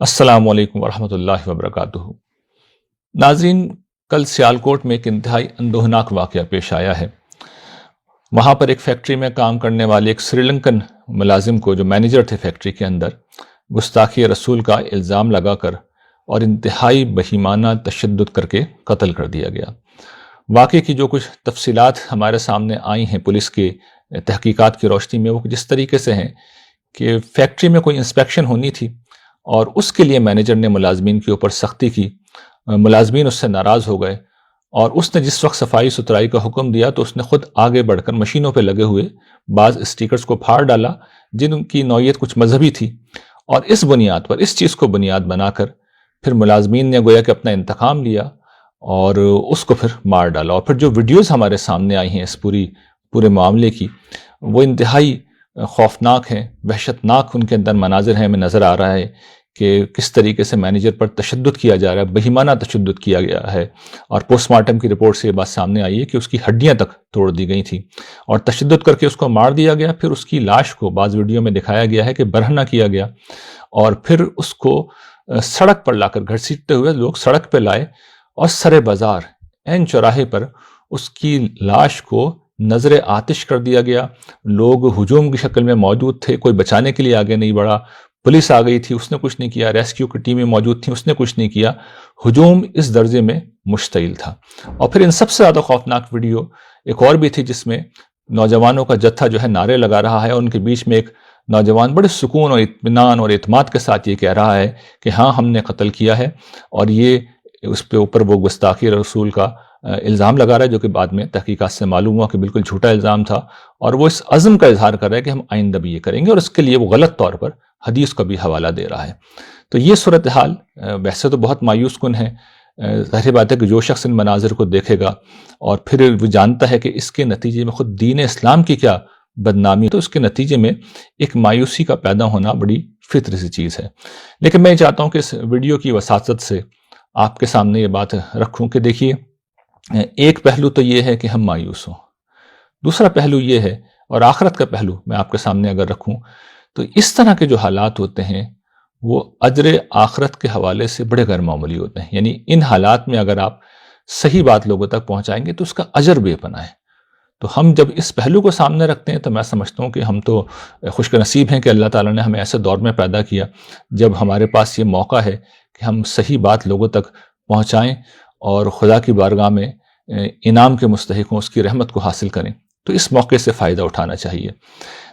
السلام علیکم ورحمۃ اللہ وبرکاتہ۔ ناظرین، کل سیالکوٹ میں ایک انتہائی اندوہناک واقعہ پیش آیا ہے۔ وہاں پر ایک فیکٹری میں کام کرنے والے ایک سری لنکن ملازم کو، جو مینیجر تھے فیکٹری کے اندر، گستاخی رسول کا الزام لگا کر اور انتہائی بہیمانہ تشدد کر کے قتل کر دیا گیا۔ واقعے کی جو کچھ تفصیلات ہمارے سامنے آئی ہیں پولیس کے تحقیقات کی روشنی میں، وہ جس طریقے سے ہیں کہ فیکٹری میں کوئی انسپیکشن ہونی تھی اور اس کے لیے مینیجر نے ملازمین کے اوپر سختی کی، ملازمین اس سے ناراض ہو گئے اور اس نے جس وقت صفائی ستھرائی کا حکم دیا تو اس نے خود آگے بڑھ کر مشینوں پہ لگے ہوئے بعض اسٹیکرز کو پھاڑ ڈالا جن کی نوعیت کچھ مذہبی تھی، اور اس بنیاد پر، اس چیز کو بنیاد بنا کر پھر ملازمین نے گویا کہ اپنا انتقام لیا اور اس کو پھر مار ڈالا۔ اور پھر جو ویڈیوز ہمارے سامنے آئی ہیں اس پورے معاملے کی، وہ انتہائی خوفناک ہیں، وحشتناک ان کے اندر مناظر ہیں۔ ہمیں نظر آ رہا ہے کہ کس طریقے سے مینیجر پر تشدد کیا جا رہا ہے، بہیمانہ تشدد کیا گیا ہے، اور پوسٹ مارٹم کی رپورٹ سے یہ بات سامنے آئی ہے کہ اس کی ہڈیاں تک توڑ دی گئی تھیں اور تشدد کر کے اس کو مار دیا گیا۔ پھر اس کی لاش کو بعض ویڈیو میں دکھایا گیا ہے کہ برہنہ کیا گیا، اور پھر اس کو سڑک پر لا کر، گھسیٹتے ہوئے لوگ سڑک پہ لائے اور سر بازار عین چوراہے پر اس کی لاش کو نظر آتش کر دیا گیا۔ لوگ ہجوم کی شکل میں موجود تھے، کوئی بچانے کے لیے آگے نہیں بڑھا، پولیس آ گئی تھی، اس نے کچھ نہیں کیا، ریسکیو کی ٹیمیں موجود تھیں، اس نے کچھ نہیں کیا۔ ہجوم اس درجے میں مشتعل تھا۔ اور پھر ان سب سے زیادہ خوفناک ویڈیو ایک اور بھی تھی جس میں نوجوانوں کا جتھا جو ہے نعرے لگا رہا ہے، ان کے بیچ میں ایک نوجوان بڑے سکون اور اطمینان اور اعتماد کے ساتھ یہ کہہ رہا ہے کہ ہاں ہم نے قتل کیا ہے، اور یہ اس پہ اوپر وہ گستاخی رسول کا الزام لگا رہا ہے، جو کہ بعد میں تحقیقات سے معلوم ہوا کہ بالکل جھوٹا الزام تھا، اور وہ اس عزم کا اظہار کر رہا ہے کہ ہم آئندہ بھی یہ کریں گے، اور اس کے لیے وہ غلط طور پر حدیث کا بھی حوالہ دے رہا ہے۔ تو یہ صورتحال ویسے تو بہت مایوس کن ہے۔ ظاہر بات ہے کہ جو شخص ان مناظر کو دیکھے گا اور پھر وہ جانتا ہے کہ اس کے نتیجے میں خود دین اسلام کی کیا بدنامی، تو اس کے نتیجے میں ایک مایوسی کا پیدا ہونا بڑی فطری سی چیز ہے۔ لیکن میں چاہتا ہوں کہ اس ویڈیو کی وساطت سے آپ کے سامنے یہ بات رکھوں کہ دیکھیے، ایک پہلو تو یہ ہے کہ ہم مایوس ہوں، دوسرا پہلو یہ ہے، اور آخرت کا پہلو میں آپ کے سامنے اگر رکھوں تو اس طرح کے جو حالات ہوتے ہیں وہ اجر آخرت کے حوالے سے بڑے غیر معمولی ہوتے ہیں۔ یعنی ان حالات میں اگر آپ صحیح بات لوگوں تک پہنچائیں گے تو اس کا اجر بے پناہ ہے۔ تو ہم جب اس پہلو کو سامنے رکھتے ہیں تو میں سمجھتا ہوں کہ ہم تو خوش نصیب ہیں کہ اللہ تعالیٰ نے ہمیں ایسے دور میں پیدا کیا جب ہمارے پاس یہ موقع ہے کہ ہم صحیح بات لوگوں تک پہنچائیں اور خدا کی بارگاہ میں انعام کے مستحق ہوں، اس کی رحمت کو حاصل کریں۔ تو اس موقع سے فائدہ اٹھانا چاہیے۔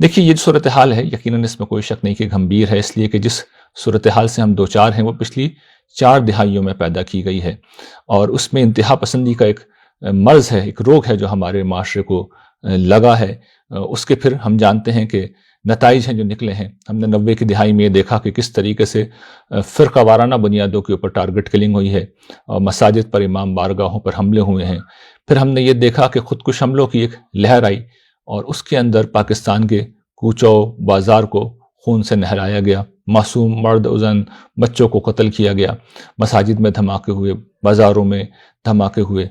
دیکھیے، یہ جو صورتحال ہے یقیناً اس میں کوئی شک نہیں کہ گھمبیر ہے، اس لیے کہ جس صورتحال سے ہم دوچار ہیں وہ پچھلی 4 دہائیوں میں پیدا کی گئی ہے، اور اس میں انتہا پسندی کا ایک مرض ہے، ایک روگ ہے جو ہمارے معاشرے کو لگا ہے۔ اس کے پھر ہم جانتے ہیں کہ نتائج ہیں جو نکلے ہیں۔ ہم نے 90 کی دہائی میں یہ دیکھا کہ کس طریقے سے فرقہ وارانہ بنیادوں کے اوپر ٹارگٹ کلنگ ہوئی ہے، اور مساجد پر، امام بارگاہوں پر حملے ہوئے ہیں۔ پھر ہم نے یہ دیکھا کہ خودکش حملوں کی ایک لہر آئی، اور اس کے اندر پاکستان کے کوچوں بازار کو خون سے نہلایا گیا، معصوم مرد و زن بچوں کو قتل کیا گیا، مساجد میں دھماکے ہوئے، بازاروں میں دھماکے ہوئے۔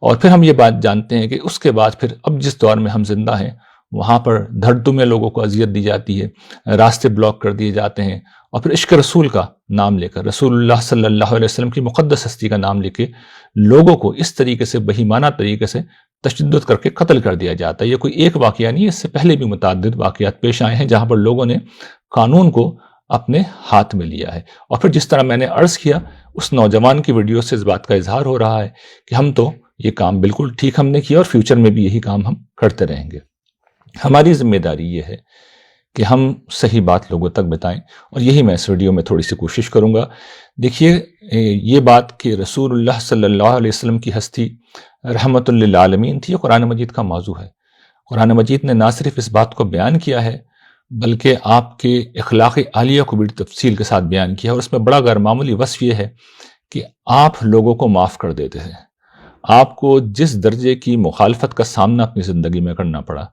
اور پھر ہم یہ بات جانتے ہیں کہ اس کے بعد پھر اب جس دور میں ہم زندہ ہیں وہاں پر دھڑ میں لوگوں کو اذیت دی جاتی ہے، راستے بلاک کر دیے جاتے ہیں، اور پھر عشق رسول کا نام لے کر، رسول اللہ صلی اللہ علیہ وسلم کی مقدس ہستی کا نام لے کے لوگوں کو اس طریقے سے بہیمانہ طریقے سے تشدد کر کے قتل کر دیا جاتا ہے۔ یہ کوئی ایک واقعہ نہیں ہے، اس سے پہلے بھی متعدد واقعات پیش آئے ہیں جہاں پر لوگوں نے قانون کو اپنے ہاتھ میں لیا ہے۔ اور پھر جس طرح میں نے عرض کیا، اس نوجوان کی ویڈیو سے اس بات کا اظہار ہو رہا ہے کہ ہم تو یہ کام بالکل ٹھیک ہم نے کیا، اور فیوچر میں بھی یہی کام ہم کرتے رہیں گے۔ ہماری ذمہ داری یہ ہے کہ ہم صحیح بات لوگوں تک بتائیں، اور یہی میں اس ویڈیو میں تھوڑی سی کوشش کروں گا۔ دیکھیے، یہ بات کہ رسول اللہ صلی اللہ علیہ وسلم کی ہستی رحمت للعالمین تھی، یہ قرآن مجید کا موضوع ہے۔ قرآن مجید نے نہ صرف اس بات کو بیان کیا ہے بلکہ آپ کے اخلاق عالیہ کو بڑی تفصیل کے ساتھ بیان کیا ہے، اور اس میں بڑا غیر معمولی وصف یہ ہے کہ آپ لوگوں کو معاف کر دیتے ہیں۔ آپ کو جس درجے کی مخالفت کا سامنا اپنی زندگی میں کرنا پڑا،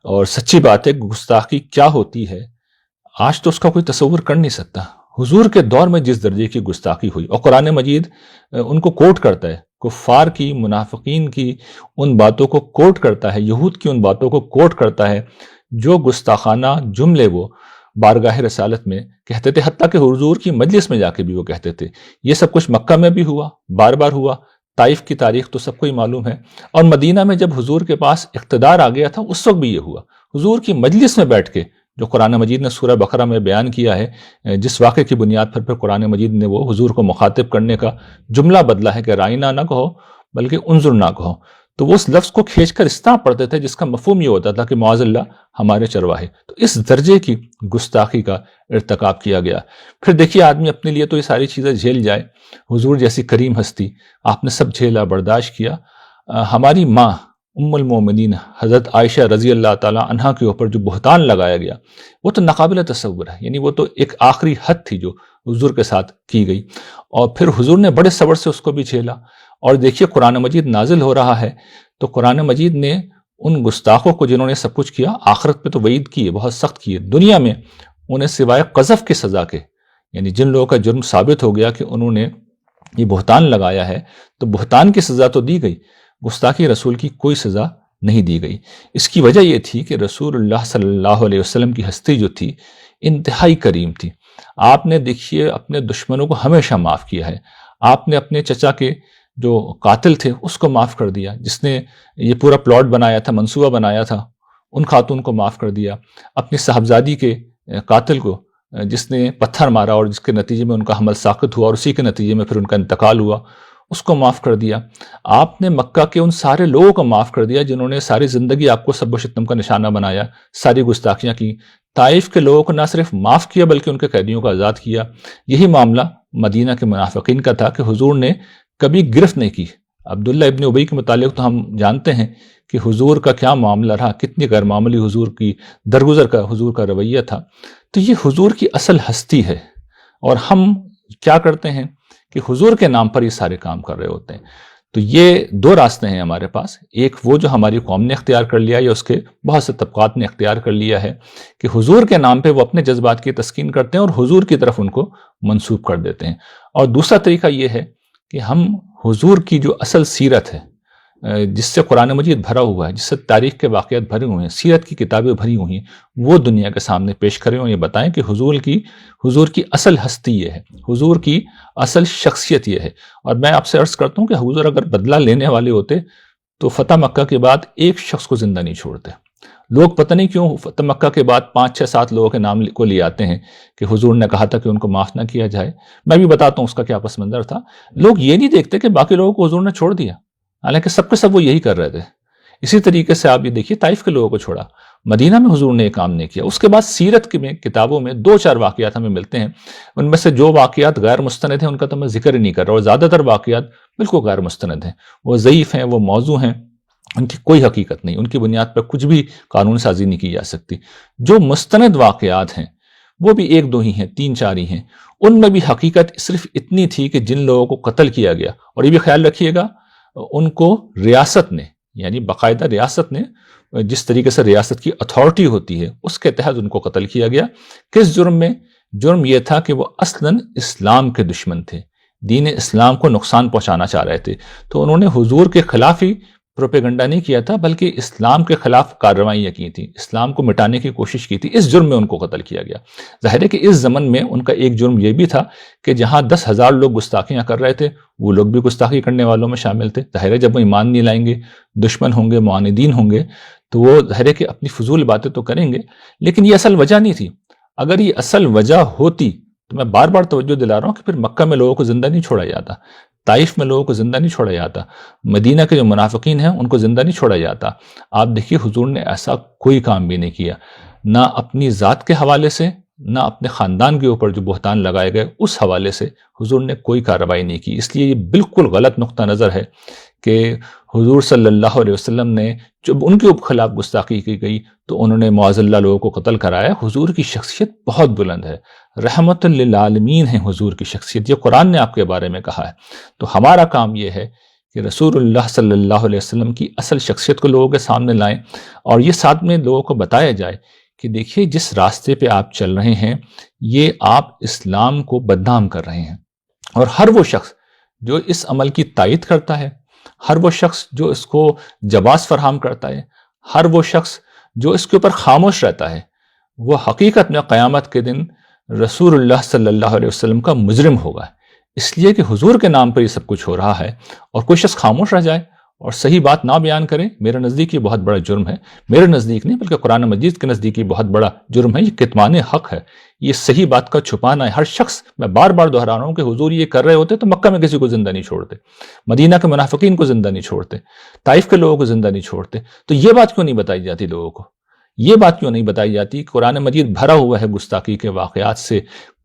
اور سچی بات ہے گستاخی کیا ہوتی ہے آج تو اس کا کوئی تصور کر نہیں سکتا۔ حضور کے دور میں جس درجے کی گستاخی ہوئی، اور قرآن مجید ان کو کوٹ کرتا ہے، کفار کی، منافقین کی ان باتوں کو کوٹ کرتا ہے، یہود کی ان باتوں کو کوٹ کرتا ہے جو گستاخانہ جملے وہ بارگاہ رسالت میں کہتے تھے، حتیٰ کہ حضور کی مجلس میں جا کے بھی وہ کہتے تھے۔ یہ سب کچھ مکہ میں بھی ہوا، بار بار ہوا، طائف کی تاریخ تو سب کو ہی معلوم ہے، اور مدینہ میں جب حضور کے پاس اقتدار آ گیا تھا اس وقت بھی یہ ہوا۔ حضور کی مجلس میں بیٹھ کے جو قرآن مجید نے سورہ بقرہ میں بیان کیا ہے، جس واقعے کی بنیاد پر پھر قرآن مجید نے وہ حضور کو مخاطب کرنے کا جملہ بدلا ہے کہ رائنا نہ کہو بلکہ انظر نہ کہو، تو وہ اس لفظ کو کھینچ کر اس طرح پڑھتے تھے جس کا مفہوم یہ ہوتا تھا کہ معاذ اللہ ہمارے چرواہے۔ تو اس درجے کی گستاخی کا ارتکاب کیا گیا۔ پھر دیکھیے آدمی اپنے لیے تو یہ ساری چیزیں جھیل جائے، حضور جیسی کریم ہستی آپ نے سب جھیلا، برداشت کیا۔ ہماری ماں ام المومنین حضرت عائشہ رضی اللہ تعالیٰ عنہا کے اوپر جو بہتان لگایا گیا وہ تو ناقابل تصور ہے، یعنی وہ تو ایک آخری حد تھی جو حضور کے ساتھ کی گئی، اور پھر حضور نے بڑے صبر سے اس کو بھی جھیلا۔ اور دیکھیے قرآن مجید نازل ہو رہا ہے تو قرآن مجید نے ان گستاخوں کو جنہوں نے سب کچھ کیا، آخرت پہ تو وعید کی ہے، بہت سخت کی ہے، دنیا میں انہیں سوائے قذف کی سزا کے، یعنی جن لوگوں کا جرم ثابت ہو گیا کہ انہوں نے یہ بہتان لگایا ہے تو بہتان کی سزا تو دی گئی، گستاخی رسول کی کوئی سزا نہیں دی گئی۔ اس کی وجہ یہ تھی کہ رسول اللہ صلی اللہ علیہ وسلم کی ہستی جو تھی انتہائی کریم تھی۔ آپ نے دیکھیے اپنے دشمنوں کو ہمیشہ معاف کیا ہے، آپ نے اپنے چچا کے جو قاتل تھے اس کو معاف کر دیا، جس نے یہ پورا پلاٹ بنایا تھا، منصوبہ بنایا تھا، ان خاتون کو معاف کر دیا، اپنی صاحبزادی کے قاتل کو جس نے پتھر مارا اور جس کے نتیجے میں ان کا حمل ساقط ہوا اور اسی کے نتیجے میں پھر ان کا انتقال ہوا، اس کو معاف کر دیا۔ آپ نے مکہ کے ان سارے لوگوں کو معاف کر دیا جنہوں نے ساری زندگی آپ کو سب و شتم کا نشانہ بنایا، ساری گستاخیاں کی۔ طائف کے لوگوں کو نہ صرف معاف کیا بلکہ ان کے قیدیوں کو آزاد کیا۔ یہی معاملہ مدینہ کے منافقین کا تھا کہ حضور نے کبھی گرفت نہیں کی۔ عبداللہ ابن ابی کے متعلق تو ہم جانتے ہیں کہ حضور کا کیا معاملہ رہا، کتنی غیر معمولی حضور کی درگزر کا حضور کا رویہ تھا۔ تو یہ حضور کی اصل ہستی ہے، اور ہم کیا کرتے ہیں کہ حضور کے نام پر یہ سارے کام کر رہے ہوتے ہیں۔ تو یہ دو راستے ہیں ہمارے پاس، ایک وہ جو ہماری قوم نے اختیار کر لیا یا اس کے بہت سے طبقات نے اختیار کر لیا ہے کہ حضور کے نام پہ وہ اپنے جذبات کی تسکین کرتے ہیں اور حضور کی طرف ان کو منسوب کر دیتے ہیں، اور دوسرا طریقہ یہ ہے کہ ہم حضور کی جو اصل سیرت ہے جس سے قرآن مجید بھرا ہوا ہے، جس سے تاریخ کے واقعات بھرے ہوئے ہیں، سیرت کی کتابیں بھری ہوئی ہیں، وہ دنیا کے سامنے پیش کریں اور یہ بتائیں کہ حضور کی اصل ہستی یہ ہے، حضور کی اصل شخصیت یہ ہے۔ اور میں آپ سے عرض کرتا ہوں کہ حضور اگر بدلہ لینے والے ہوتے تو فتح مکہ کے بعد ایک شخص کو زندہ نہیں چھوڑتے۔ لوگ پتہ نہیں کیوں فتح مکہ کے بعد 5 6 7 لوگوں کے نام کو لے آتے ہیں کہ حضور نے کہا تھا کہ ان کو معاف نہ کیا جائے۔ میں بھی بتاتا ہوں اس کا کیا پس منظر تھا۔ لوگ یہ نہیں دیکھتے کہ باقی لوگوں کو حضور نے چھوڑ دیا، حالانکہ سب کے سب وہ یہی کر رہے تھے۔ اسی طریقے سے آپ یہ دیکھیے طائف کے لوگوں کو چھوڑا، مدینہ میں حضور نے یہ کام نہیں کیا۔ اس کے بعد سیرت کی کتابوں میں 2 4 واقعات ہمیں ملتے ہیں، ان میں سے جو واقعات غیر مستند ہیں ان کا تو میں ذکر ہی نہیں کر رہا، اور زیادہ تر واقعات بالکل غیر مستند ہیں، وہ ضعیف ہیں، وہ موضوع ہیں، ان کی کوئی حقیقت نہیں، ان کی بنیاد پر کچھ بھی قانون سازی نہیں کی جا سکتی۔ جو مستند واقعات ہیں وہ بھی 1 2 ہی ہیں، 3 4 ہی ہیں، ان میں بھی حقیقت صرف اتنی تھی کہ جن لوگوں کو قتل کیا گیا، اور یہ بھی خیال رکھیے گا ان کو ریاست نے، یعنی باقاعدہ ریاست نے، جس طریقے سے ریاست کی اتھارٹی ہوتی ہے اس کے تحت ان کو قتل کیا گیا۔ کس جرم میں؟ جرم یہ تھا کہ وہ اصلاً اسلام کے دشمن تھے، دین اسلام کو نقصان پہنچانا چاہ رہے تھے، تو انہوں نے حضور کے خلاف ہی پروپیگنڈا نہیں کیا تھا بلکہ اسلام کے خلاف کارروائیاں کی تھیں، اسلام کو مٹانے کی کوشش کی تھی، اس جرم میں ان کو قتل کیا گیا۔ ظاہر ہے کہ اس زمن میں ان کا ایک جرم یہ بھی تھا کہ جہاں 10,000 لوگ گستاخیاں کر رہے تھے وہ لوگ بھی گستاخی کرنے والوں میں شامل تھے۔ ظاہر ہے جب وہ ایمان نہیں لائیں گے، دشمن ہوں گے، معاندین ہوں گے، تو وہ ظاہر ہے کہ اپنی فضول باتیں تو کریں گے، لیکن یہ اصل وجہ نہیں تھی۔ اگر یہ اصل وجہ ہوتی تو میں بار بار توجہ دلا رہا ہوں کہ پھر مکہ میں لوگوں کو زندہ نہیں چھوڑا جاتا، طائف میں لوگوں کو زندہ نہیں چھوڑا جاتا، مدینہ کے جو منافقین ہیں ان کو زندہ نہیں چھوڑا جاتا۔ آپ دیکھیے حضور نے ایسا کوئی کام بھی نہیں کیا، نہ اپنی ذات کے حوالے سے، نہ اپنے خاندان کے اوپر جو بہتان لگائے گئے اس حوالے سے حضور نے کوئی کارروائی نہیں کی۔ اس لیے یہ بالکل غلط نقطہ نظر ہے کہ حضور صلی اللہ علیہ وسلم نے جب ان کے خلاف گستاخی کی گئی تو انہوں نے معاذ اللہ لوگوں کو قتل کرایا۔ حضور کی شخصیت بہت بلند ہے، رحمت للعالمین ہے حضور کی شخصیت، یہ قرآن نے آپ کے بارے میں کہا ہے۔ تو ہمارا کام یہ ہے کہ رسول اللہ صلی اللہ علیہ وسلم کی اصل شخصیت کو لوگوں کے سامنے لائیں، اور یہ ساتھ میں لوگوں کو بتایا جائے کہ دیکھیے جس راستے پہ آپ چل رہے ہیں یہ آپ اسلام کو بدنام کر رہے ہیں، اور ہر وہ شخص جو اس عمل کی تائید کرتا ہے، ہر وہ شخص جو اس کو جواز فراہم کرتا ہے، ہر وہ شخص جو اس کے اوپر خاموش رہتا ہے، وہ حقیقت میں قیامت کے دن رسول اللہ صلی اللہ علیہ وسلم کا مجرم ہوگا، اس لیے کہ حضور کے نام پر یہ سب کچھ ہو رہا ہے اور کوئی شخص خاموش رہ جائے اور صحیح بات نہ بیان کرے، میرے نزدیک یہ بہت بڑا جرم ہے. میرے نزدیک نہیں بلکہ قرآن مجید کے نزدیک یہ بہت بڑا جرم ہے. یہ کتمان حق ہے، یہ صحیح بات کا چھپانا ہے. ہر شخص، میں بار بار دہرا رہا ہوں کہ حضور یہ کر رہے ہوتے تو مکہ میں کسی کو زندہ نہیں چھوڑتے، مدینہ کے منافقین کو زندہ نہیں چھوڑتے، طائف کے لوگوں کو زندہ نہیں چھوڑتے. تو یہ بات کیوں نہیں بتائی جاتی لوگوں کو؟ یہ بات کیوں نہیں بتائی جاتی؟ قرآن مجید بھرا ہوا ہے گستاخی کے واقعات سے.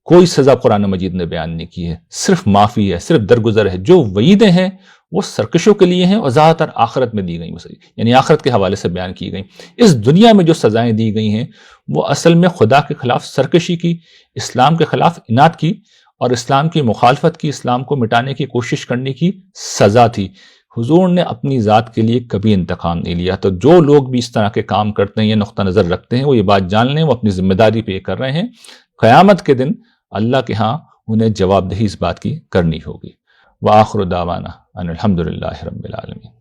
کوئی سزا قرآن مجید نے بیان نہیں کی ہے، صرف معافی ہے، صرف درگزر ہے. جو وعیدیں ہیں وہ سرکشوں کے لیے ہیں اور زیادہ تر آخرت میں دی گئی، یعنی آخرت کے حوالے سے بیان کی گئی. اس دنیا میں جو سزائیں دی گئی ہیں وہ اصل میں خدا کے خلاف سرکشی کی، اسلام کے خلاف اناد کی اور اسلام کی مخالفت کی، اسلام کو مٹانے کی کوشش کرنے کی سزا تھی. حضور نے اپنی ذات کے لیے کبھی انتقام نہیں لیا. تو جو لوگ بھی اس طرح کے کام کرتے ہیں یا نقطہ نظر رکھتے ہیں، وہ یہ بات جان لیں وہ اپنی ذمہ داری پہ کر رہے ہیں. قیامت کے دن اللہ کے ہاں انہیں جواب دہی اس بات کی کرنی ہوگی. وآخر دعوانا ان الحمد للہ رب العالمین.